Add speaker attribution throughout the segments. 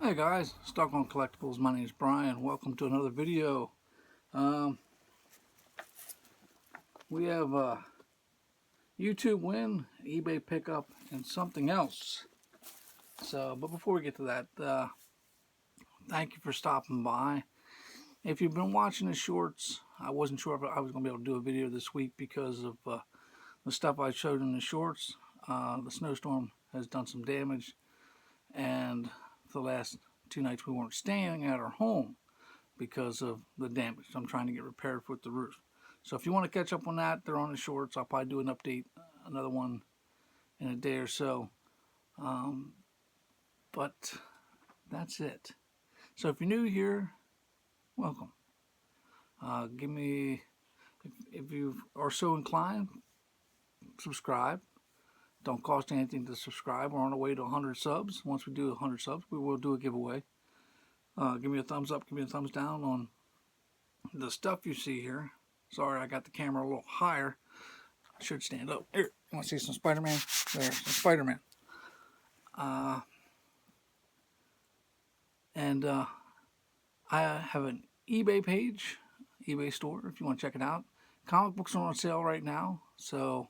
Speaker 1: Hey guys, Stuck on Collectibles. My name is Brian. Welcome to another video. We have a YouTube win, eBay pickup, and something else. But before we get to that, thank you for stopping by. If you've been watching the shorts, I wasn't sure if I was going to be able to do a video this week because of the stuff I showed in the shorts. The snowstorm has done some damage, and for the last 2 nights we weren't staying at our home because of the damage I'm trying to get repaired with the roof. So if you want to catch up on that, they're on the shorts. I'll probably do an update, another one in a day or so. But that's it. So if you're new here, welcome. Give me, if you are so inclined, subscribe. Don't cost anything to subscribe. We're on our way to 100 subs. Once we do 100 subs, we will do a giveaway. Give me a thumbs up, give me a thumbs down on the stuff you see here. Sorry, I got the camera a little higher. I should stand up. Here, you want to see some Spider-Man? There's some Spider-Man. I have an eBay page, eBay store, if you want to check it out. Comic books are on sale right now, so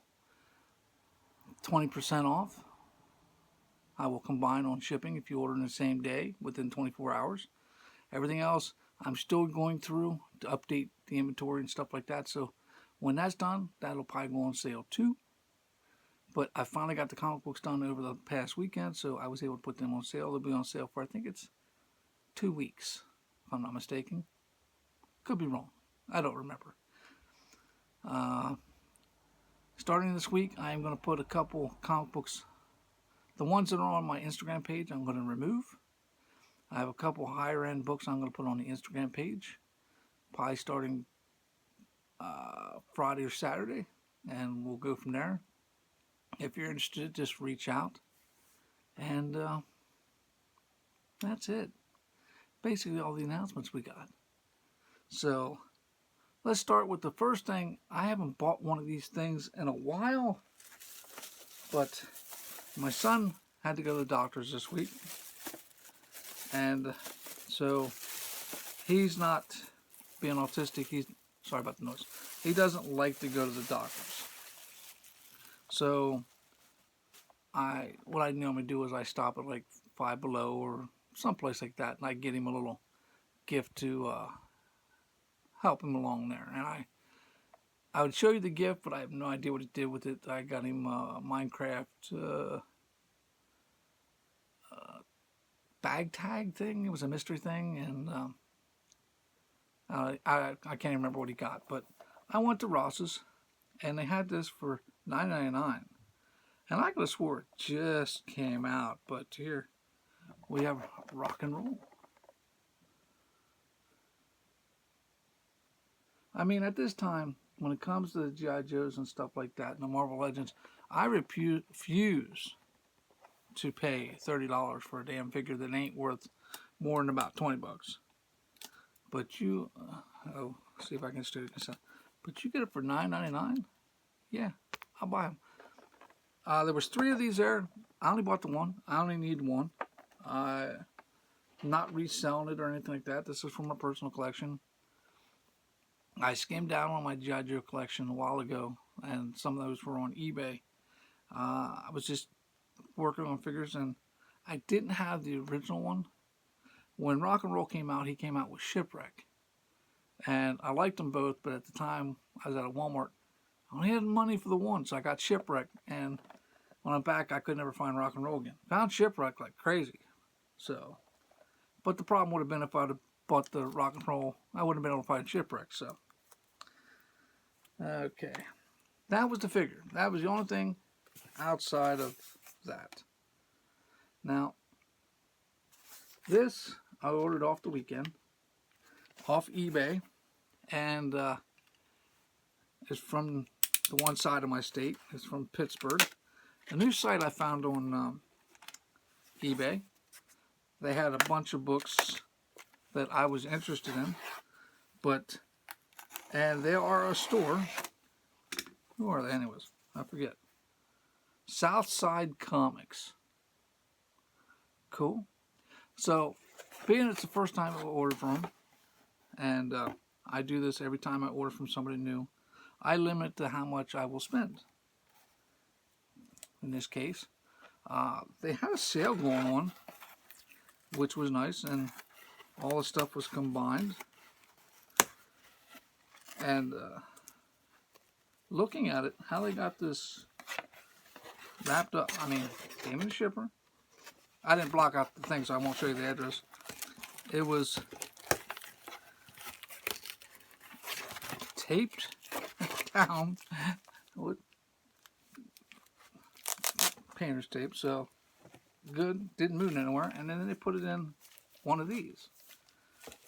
Speaker 1: 20% off. I will combine on shipping if you order in the same day within 24 hours. Everything else, I'm still going through to update the inventory and stuff like that. So when that's done, that'll probably go on sale too. But I finally got the comic books done over the past weekend, so I was able to put them on sale. They'll be on sale for, I think it's 2 weeks, if I'm not mistaken. Could be wrong. I don't remember. Starting this week, I am going to put a couple comic books. The ones that are on my Instagram page, I'm going to remove. I have a couple higher end books I'm going to put on the Instagram page, probably starting Friday or Saturday, and we'll go from there. If you're interested, just reach out, and that's it. Basically all the announcements we got. So let's start with the first thing. I haven't bought one of these things in a while, but my son had to go to the doctor's this week, and so he's not being autistic. He's sorry about the noise. He doesn't like to go to the doctor's. So what I normally do is I stop at like Five Below or someplace like that, and I get him a little gift to help him along there. And I would show you the gift, but I have no idea what he did with it. I got him a Minecraft bag tag thing. It was a mystery thing, and I can't remember what he got. But I went to Ross's, and they had this for $9.99, and I could have swore it just came out. But here we have rock and roll. I mean, at this time, when it comes to the G.I. Joes and stuff like that, and the Marvel Legends, I refuse to pay $30 for a damn figure that ain't worth more than about 20 bucks. But you, see if I can straighten this out. But you get it for $9.99? Yeah, I'll buy them. There was 3 of these there. I only bought the one. I only need one. Not reselling it or anything like that. This is from my personal collection. I skimmed down on my G.I. Joe collection a while ago, and some of those were on eBay. I was just working on figures, and I didn't have the original one. When Rock and Roll came out, he came out with Shipwreck. And I liked them both, but at the time, I was at a Walmart. I only had money for the one, so I got Shipwreck. And when I'm back, I could never find Rock and Roll again. Found Shipwreck like crazy. So, but the problem would have been if I'd have bought the Rock and Roll, I wouldn't have been able to find Shipwreck. So, okay. That was the figure. That was the only thing outside of that. Now, this I ordered off the weekend, off eBay, and it's from the one side of my state. It's from Pittsburgh. A new site I found on eBay. They had a bunch of books that I was interested in, and they are a store. Who are they anyways? I forget. Southside Comics. Cool. So being it's the first time I ordered from them, and I do this every time I order from somebody new, I limit to how much I will spend. In this case, they had a sale going on, which was nice, and all the stuff was combined. And looking at it, how they got this wrapped up, I mean, came in the shipper. I didn't block out the thing, so I won't show you the address. It was taped down with painter's tape, so good, didn't move anywhere. And then they put it in one of these,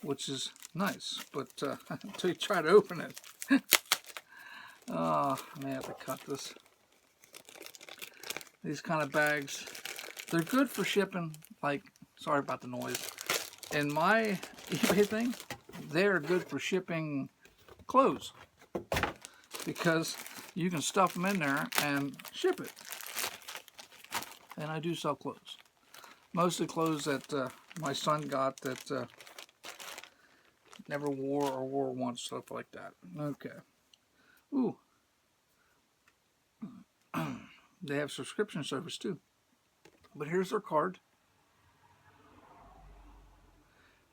Speaker 1: which is nice, but until you try to open it, oh, I may have to cut this. These kind of bags, they're good for shipping, like, sorry about the noise. In my eBay thing, they're good for shipping clothes because you can stuff them in there and ship it. And I do sell clothes. Mostly clothes that my son got that never wore or wore once, stuff like that. Okay. Ooh. They have subscription service too. But here's their card.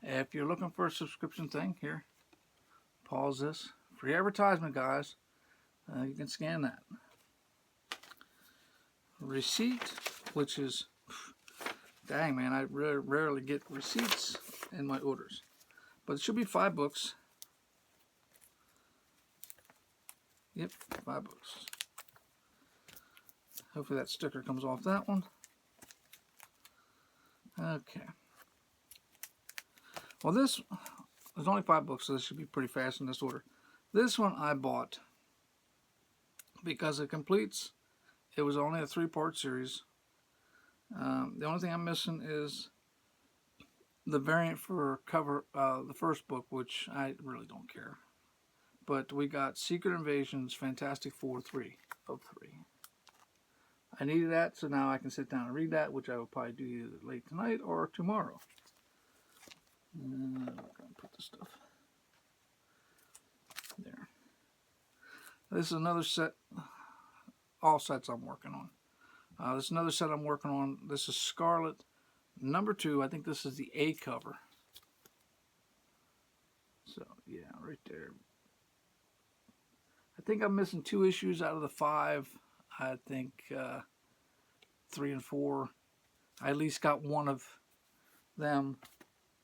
Speaker 1: If you're looking for a subscription thing, here, pause this. Free advertisement, guys. You can scan that. Receipt, which is, dang man, I rarely get receipts in my orders. But it should be 5 books. Yep, 5 books. Hopefully that sticker comes off that one. Okay. Well, this is only 5 books, so this should be pretty fast in this order. This one I bought because it completes. It was only a 3-part series. The only thing I'm missing is the variant for cover the first book, which I really don't care. But we got Secret Invasions, Fantastic Four 3 of 3. I needed that, so now I can sit down and read that, which I will probably do either late tonight or tomorrow. I'm going to put this stuff there. This is another set. All sets I'm working on. This is another set I'm working on. This is Scarlet number 2. I think this is the A cover. So, yeah, right there. I think I'm missing 2 issues out of the 5. I think 3 and 4. I at least got one of them.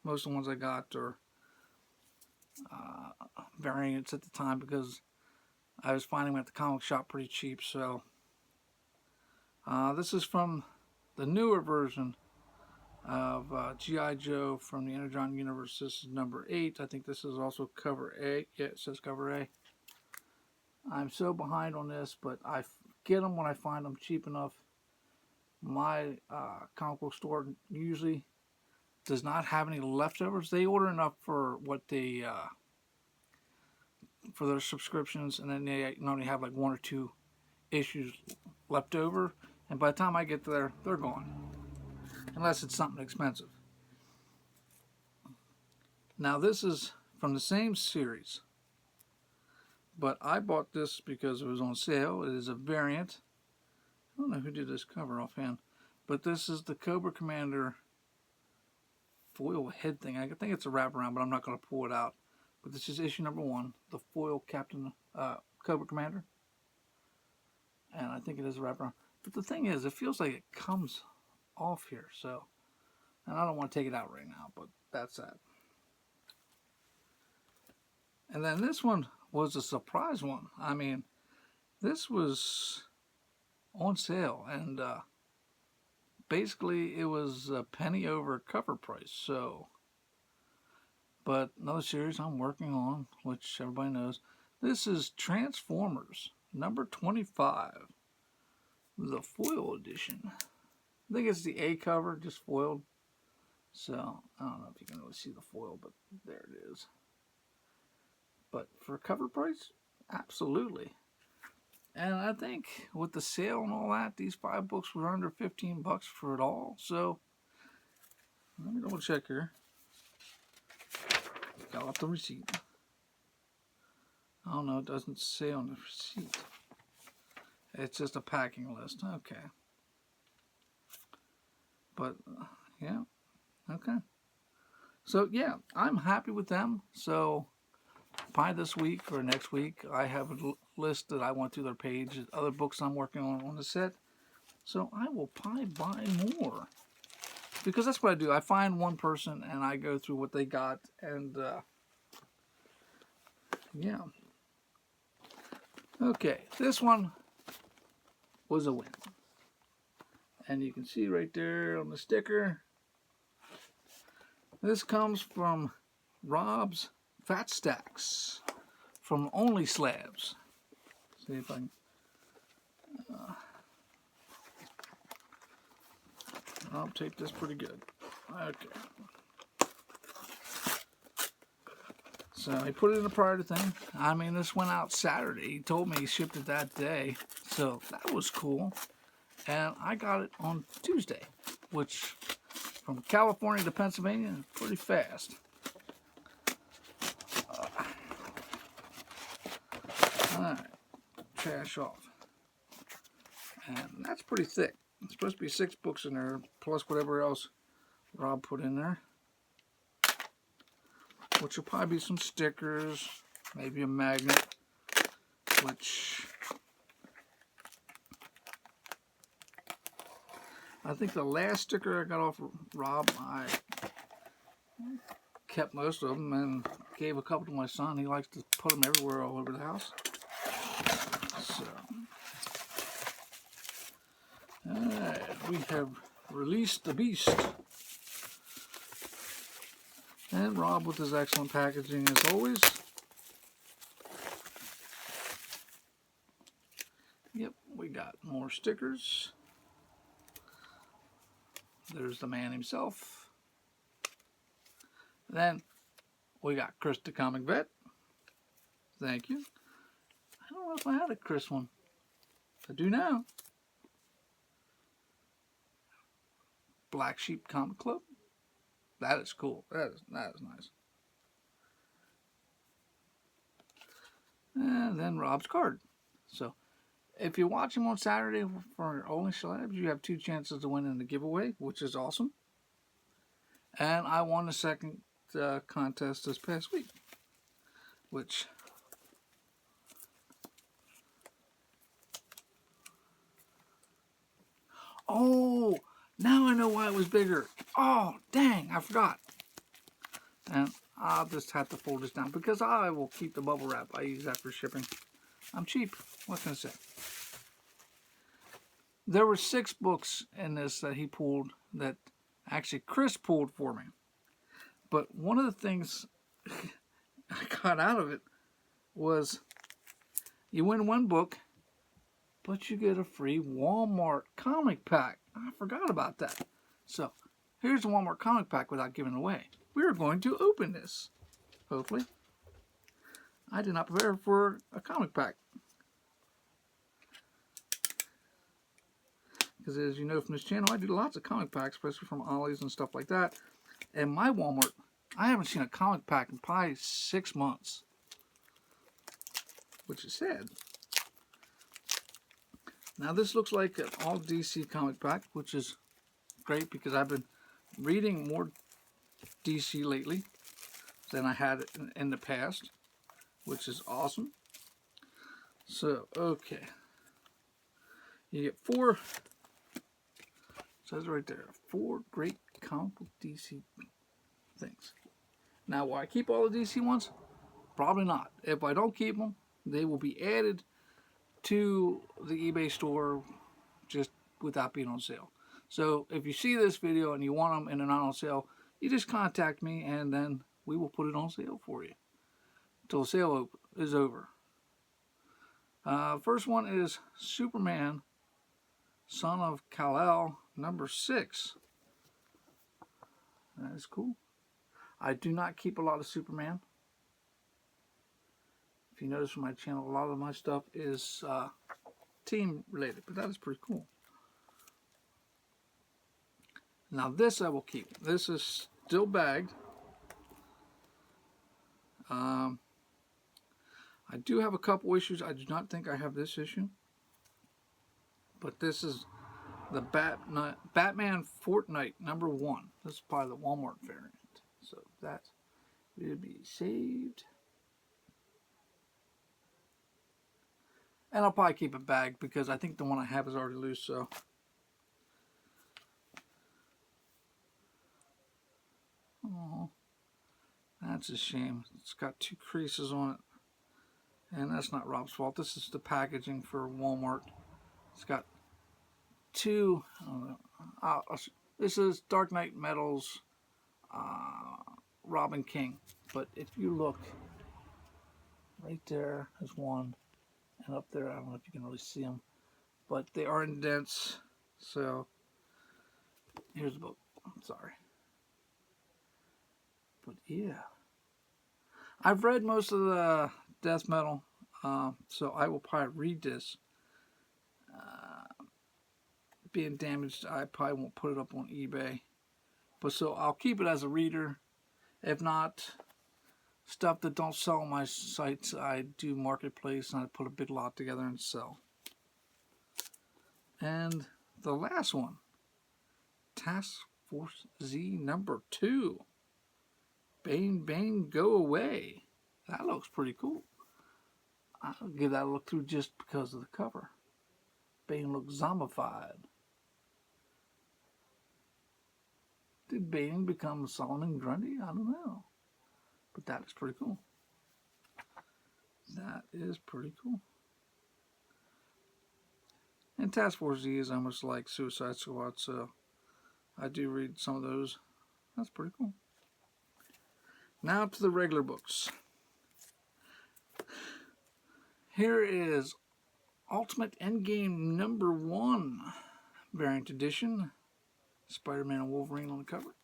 Speaker 1: Most of the ones I got are variants at the time because I was finding them at the comic shop pretty cheap. So this is from the newer version of G.I. Joe from the Energon universe. This is number 8. I think this is also cover A. Yeah, it says cover A. I'm so behind on this, but I get them when I find them cheap enough. My comic book store usually does not have any leftovers. They order enough for what they for their subscriptions, and then they normally have like 1 or 2 issues left over, and by the time I get there, they're gone, unless it's something expensive. Now this is from the same series, but I bought this because it was on sale. It is a variant. I don't know who did this cover offhand, but this is the Cobra Commander foil head thing. I think it's a wraparound, but I'm not going to pull it out. But this is issue number 1, the foil Captain Cobra Commander, and I think it is a wraparound. But the thing is, it feels like it comes off here, so, and I don't want to take it out right now, but that's that. And then this one was a surprise one. I mean, this was on sale, and basically it was a penny over cover price. So, but another series I'm working on, which everybody knows, this is Transformers number 25, the foil edition. I think it's the A cover, just foiled. So I don't know if you can really see the foil, but there it is. But for cover price, absolutely. And I think with the sale and all that, these 5 books were under $15 for it all. So let me double check here. Got off the receipt. Oh no, it doesn't say on the receipt. It's just a packing list. Okay. But, yeah. Okay. So, yeah, I'm happy with them. So, probably this week or next week, I have a list that I went through their page, other books I'm working on the set. So, I will probably buy more. Because that's what I do. I find one person and I go through what they got. And, yeah. Okay, this one was a win. And you can see right there on the sticker, this comes from Rob's Fat Stax from Only Slabs. See if I can. I'll tape this pretty good. Okay. So he put it in a priority thing. I mean, this went out Saturday. He told me he shipped it that day. So that was cool. And I got it on Tuesday, which from California to Pennsylvania is pretty fast. Alright, trash off. And that's pretty thick. It's supposed to be 6 books in there, plus whatever else Rob put in there. Which will probably be some stickers, maybe a magnet, which I think the last sticker I got off Rob, I kept most of them and gave a couple to my son. He likes to put them everywhere all over the house. So, alright, we have released the beast. And Rob with his excellent packaging as always. Yep, we got more stickers. There's the man himself. Then we got Chris the Comic Vet. Thank you. I don't know if I had a Chris one. I do now. Black Sheep Comic Club. That is cool. That is nice. And then Rob's card. So, if you watch him on Saturday for Only Slabs, you have 2 chances to win in the giveaway, which is awesome. And I won the second contest this past week, which oh, now I know why it was bigger. Oh, dang, I forgot. And I'll just have to fold this down because I will keep the bubble wrap. I use that for shipping. I'm cheap. What can I say? There were 6 books in this that he pulled that actually Chris pulled for me. But one of the things I got out of it was you win 1 book, but you get a free Walmart comic pack. I forgot about that. So, here's the Walmart comic pack without giving it away. We're going to open this, hopefully. I did not prepare for a comic pack. Because as you know from this channel, I do lots of comic packs, especially from Ollie's and stuff like that. And my Walmart, I haven't seen a comic pack in probably 6 months. Which is sad. Now this looks like an all DC comic pack, which is great because I've been reading more DC lately than I had in the past, which is awesome. So, okay. You get 4, it says right there, 4 great comic book DC things. Now, will I keep all the DC ones? Probably not. If I don't keep them, they will be added to the eBay store just without being on sale. So if you see this video and you want them and they're not on sale, you just contact me and then we will put it on sale for you until the sale is over. First one is Superman, Son of Kal-El, number 6. That is cool. I do not keep a lot of Superman. If you notice from my channel, a lot of my stuff is team related, but that is pretty cool. Now this I will keep. This is still bagged. I do have a couple issues. I do not think I have this issue. But this is the Batman Fortnite #1. This is probably the Walmart variant. So that will be saved. And I'll probably keep it bagged because I think the one I have is already loose. So oh, that's a shame. It's got 2 creases on it. And that's not Rob's fault. This is the packaging for Walmart. It's got 2. This is Dark Knight Metal's Robin King. But if you look, right there is one. And up there, I don't know if you can really see them. But they are indents. So, here's the book. I'm sorry. But yeah. I've read most of the death metal. So I will probably read this. Being damaged, I probably won't put it up on eBay. But so I'll keep it as a reader. If not, stuff that don't sell on my sites, I do marketplace and I put a big lot together and sell. And the last one, Task Force Z #2. Bane, Bane, go away. That looks pretty cool. I'll give that a look through just because of the cover. Bane looks zombified. Did Bane become Solomon Grundy? I don't know. But that is pretty cool. That is pretty cool. And Task Force Z is almost like Suicide Squad, so I do read some of those. That's pretty cool. Now to the regular books. Here is Ultimate Endgame #1 variant edition. Spider-Man and Wolverine on the cover.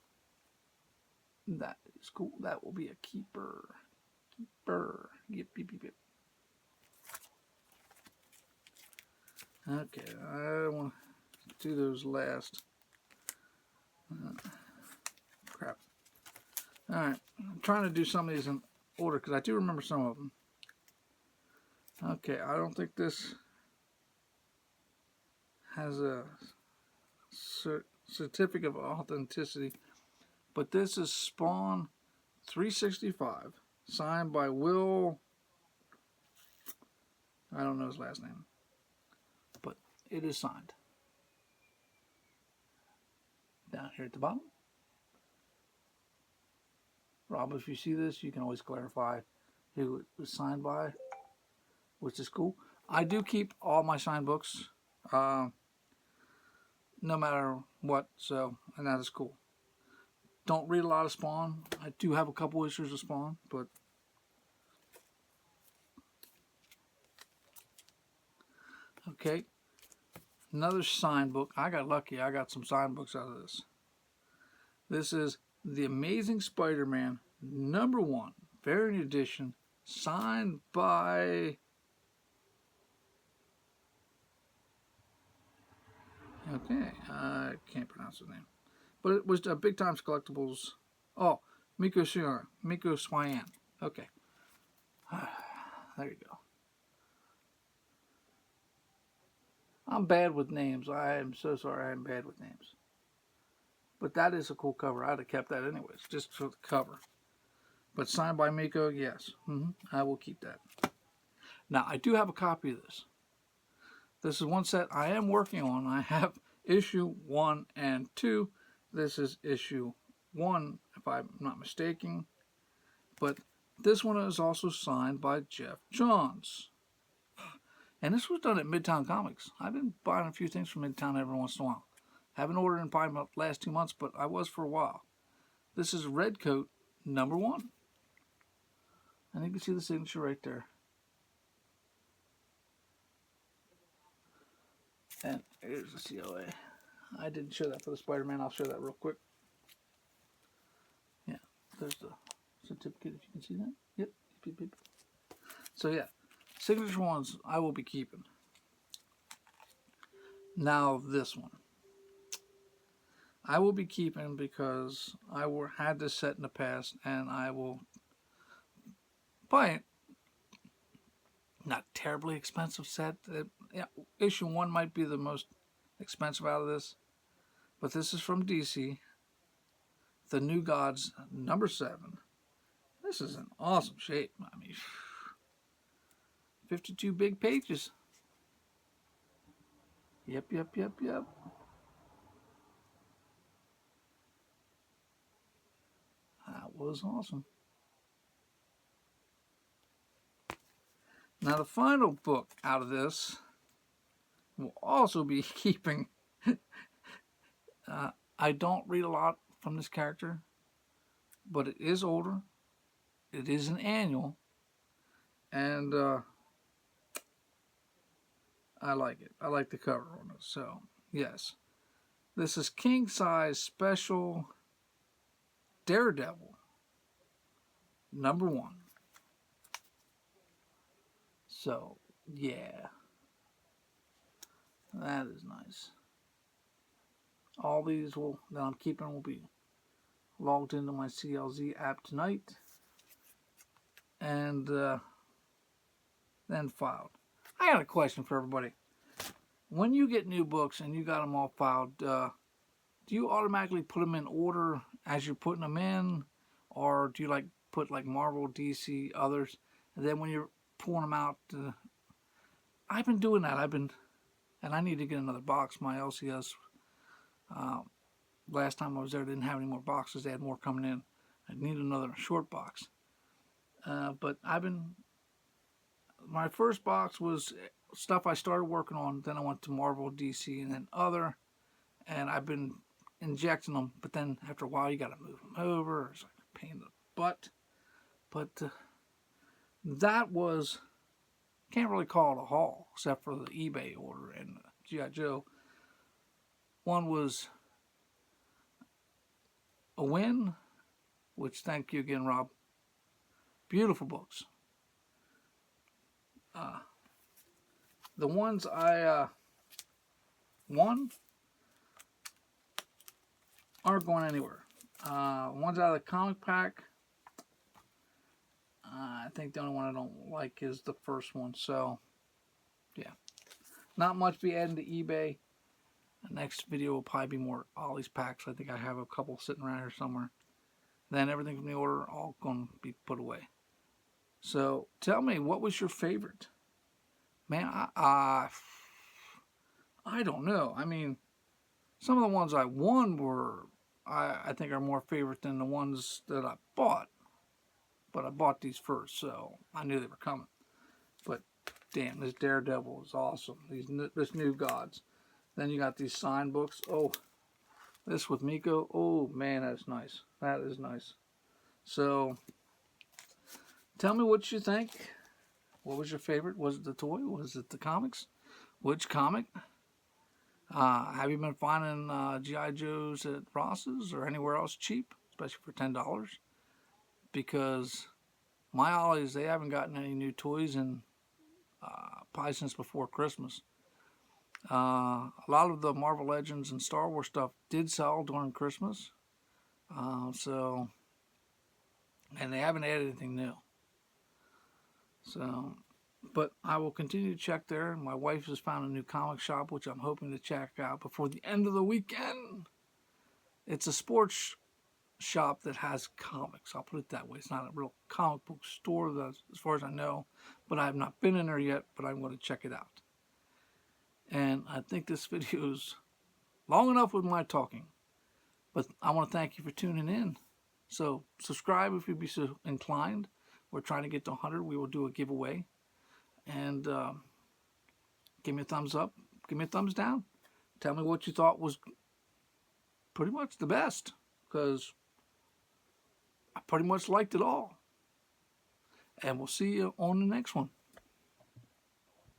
Speaker 1: That is cool. That will be a keeper. Keeper. Yep, yep, yep, yep. Okay, I want to do those last. Crap. Alright, I'm trying to do some of these in order because I do remember some of them. Okay, I don't think this has a certificate of authenticity, but this is Spawn 365, signed by Will. I don't know his last name, but it is signed. Down here at the bottom. Rob, if you see this, you can always clarify who it was signed by, which is cool. I do keep all my signed books, no matter what, so, and that is cool. Don't read a lot of Spawn. I do have a couple issues of Spawn, but okay. Another signed book. I got lucky. I got some signed books out of this. This is The Amazing Spider-Man #1 variant edition, signed by okay, I can't pronounce his name, but it was Big Times Collectibles. Oh, Miko Swayan. Okay, there you go. I'm bad with names. I am so sorry. I'm bad with names. But that is a cool cover. I'd have kept that anyways, just for the cover. But signed by Miko, yes. I will keep that. Now, I do have a copy of this. This is one set I am working on. I have issue 1 and 2. This is issue 1, if I'm not mistaken. But this one is also signed by Jeff Johns. And this was done at Midtown Comics. I've been buying a few things from Midtown every once in a while. Haven't ordered in probably the last 2 months, but I was for a while. This is Red Coat #1. And you can see the signature right there. And here's the COA. I didn't show that for the Spider-Man. I'll show that real quick. Yeah, there's the certificate, if you can see that. Yep. So yeah, signature ones I will be keeping. Now this one I will be keeping because I had this set in the past, and I will Probably not terribly expensive set. Yeah, issue 1 might be the most expensive out of this. But this is from DC. The New Gods, number 7. This is in awesome shape. I mean, 52 big pages. Yep. That was awesome. Now, the final book out of this will also be keeping. I don't read a lot from this character, but it is older. It is an annual, and I like it. I like the cover on it. So, yes. This is King Size Special Daredevil, number 1. So, yeah. That is nice. All these that I'm keeping will be logged into my CLZ app tonight. And then filed. I got a question for everybody. When you get new books and you got them all filed, do you automatically put them in order as you're putting them in? Or do you put Marvel, DC, others, and then when you're pulling them out, I've been doing that. And I need to get another box. My LCS, last time I was there, didn't have any more boxes. They had more coming in. I need another short box. But my first box was stuff I started working on. Then I went to Marvel, DC, and then other. And I've been injecting them. But then after a while, you got to move them over. It's like a pain in the butt. But that was, can't really call it a haul, except for the eBay order and G.I. Joe. One was a win, which thank you again, Rob. Beautiful books. The ones I won aren't going anywhere. Ones out of the comic pack, I think the only one I don't like is the first one. So, yeah. Not much be adding to eBay. The next video will probably be more Ollie's packs. I think I have a couple sitting around here somewhere. Then everything from the order all going to be put away. So, tell me, what was your favorite? Man, I don't know. I mean, some of the ones I won were, I think, are more favorite than the ones that I bought. But I bought these first, so I knew they were coming. But, damn, this Daredevil is awesome. This New Gods. Then you got these signed books. Oh, this with Miko. Oh, man, that's nice. That is nice. So, tell me what you think. What was your favorite? Was it the toy? Was it the comics? Which comic? Have you been finding G.I. Joes at Ross's or anywhere else cheap, especially for $10? Because my Ollies, they haven't gotten any new toys in probably since before Christmas. A lot of the Marvel Legends and Star Wars stuff did sell during Christmas. And they haven't added anything new. So, but I will continue to check there. My wife has found a new comic shop, which I'm hoping to check out before the end of the weekend. It's a sports shop that has comics. I'll put it that way. It's not a real comic book store, as far as I know, but I have not been in there yet, but I'm going to check it out. And I think this video is long enough with my talking, but I want to thank you for tuning in. So subscribe if you'd be so inclined. We're trying to get to 100. We will do a giveaway. And give me a thumbs up. Give me a thumbs down. Tell me what you thought was pretty much the best, because I pretty much liked it all. And we'll see you on the next one.